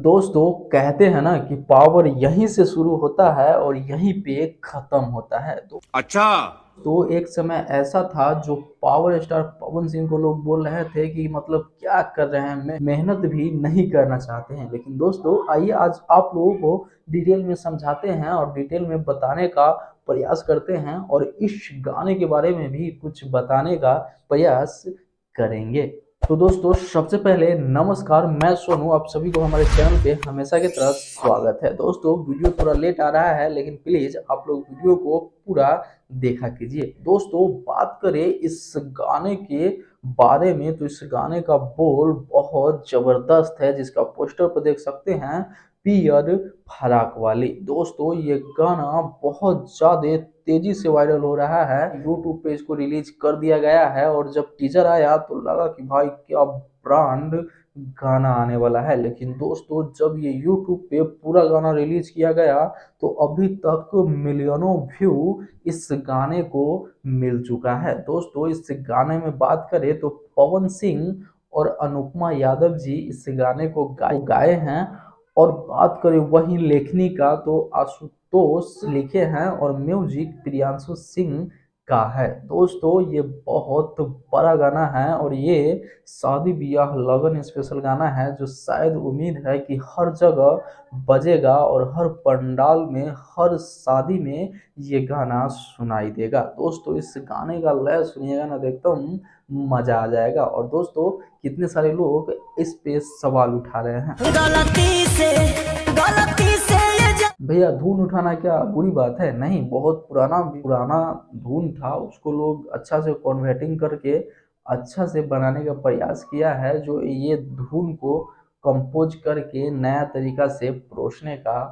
दोस्तों कहते हैं ना कि पावर यहीं से शुरू होता है और यहीं पे खत्म होता है। अच्छा। तो एक समय ऐसा था जो पावर स्टार पवन सिंह को लोग बोल रहे थे कि मतलब क्या कर रहे हैं, मेहनत भी नहीं करना चाहते हैं। लेकिन दोस्तों आइए आज आप लोगों को डिटेल में समझाते हैं और डिटेल में बताने का प्रयास करते हैं और इस गाने के बारे में भी कुछ बताने का प्रयास करेंगे। तो दोस्तों सबसे पहले नमस्कार, मैं सोनू, आप सभी को हमारे चैनल पे हमेशा की तरह स्वागत है। दोस्तों वीडियो थोड़ा लेट आ रहा है लेकिन प्लीज आप लोग वीडियो को पूरा देखा कीजिए। दोस्तों बात करें इस गाने के बारे में तो इस गाने का बोल बहुत जबरदस्त है, जिसका पोस्टर पर देख सकते हैं पियर फराक वाली। दोस्तों ये गाना बहुत ज्यादा तेजी से वायरल हो रहा है, यूट्यूब पे इसको रिलीज कर दिया गया है और जब टीजर आया तो लगा कि भाई क्या ब्रांड गाना आने वाला है। लेकिन दोस्तों जब ये यूट्यूब पे पूरा गाना रिलीज किया गया तो अभी तक मिलियनों व्यू इस गाने को मिल चुका है। दोस्तों इस गाने में बात करें तो पवन सिंह और अनुपमा यादव जी इस गाने को गाए हैं। और बात करें वहीं लेखनी का तो आशुतोष लिखे हैं और म्यूजिक प्रियांशु सिंह का है। दोस्तों ये बहुत बड़ा गाना है और ये शादी ब्याह लगन स्पेशल गाना है जो शायद उम्मीद है कि हर जगह बजेगा और हर पंडाल में हर शादी में ये गाना सुनाई देगा। दोस्तों इस गाने का लय सुनिएगा ना, देखता हूँ मजा आ जाएगा। और दोस्तों कितने सारे लोग इस पे सवाल उठा रहे हैं, गलती से भैया धुन उठाना क्या बुरी बात है? नहीं, बहुत पुराना पुराना धुन था, उसको लोग अच्छा से कन्वर्टिंग करके अच्छा से बनाने का प्रयास किया है। जो ये धुन को कंपोज करके नया तरीका से परोसने का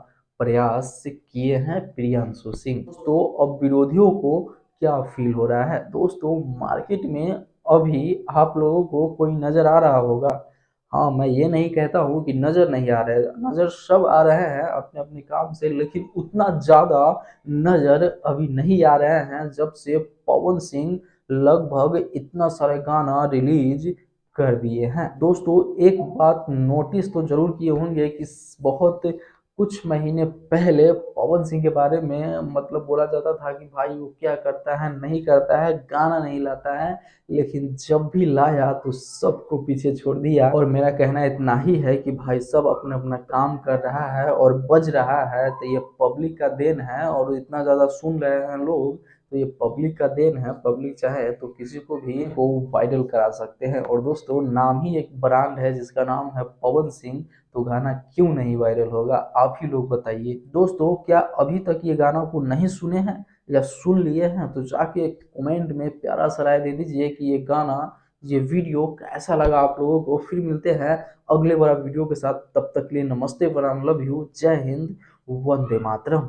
प्रयास किए हैं प्रियांशु सिंह। तो अब विरोधियों को क्या फील हो रहा है? दोस्तों मार्केट में अभी आप लोगों को कोई नजर आ रहा होगा। हाँ, मैं ये नहीं कहता हूँ कि नजर नहीं आ रहे, नजर सब आ रहे हैं अपने अपने काम से, लेकिन उतना ज्यादा नजर अभी नहीं आ रहे हैं जब से पवन सिंह लगभग इतना सारे गाना रिलीज कर दिए हैं। दोस्तों एक बात नोटिस तो जरूर किए होंगे कि बहुत कुछ महीने पहले पवन सिंह के बारे में मतलब बोला जाता था कि भाई वो क्या करता है नहीं करता है, गाना नहीं लाता है, लेकिन जब भी लाया तो सबको पीछे छोड़ दिया। और मेरा कहना इतना ही है कि भाई सब अपना अपना काम कर रहा है और बज रहा है तो ये पब्लिक का देन है, और इतना ज्यादा सुन रहे हैं लोग तो ये पब्लिक का देन है। पब्लिक चाहे तो किसी को भी वो वायरल करा सकते हैं। और दोस्तों नाम ही एक ब्रांड है जिसका नाम है पवन सिंह, तो गाना क्यों नहीं वायरल होगा? आप ही लोग बताइए। दोस्तों क्या अभी तक ये गाना को नहीं सुने हैं या सुन लिए हैं तो जाके कमेंट में प्यारा सा राय दे दीजिए कि ये गाना ये वीडियो कैसा लगा आप लोगों को। फिर मिलते हैं अगले बड़ा वीडियो के साथ, तब तक के लिए नमस्ते, प्रणाम, लव यू, जय हिंद, वंदे मातरम।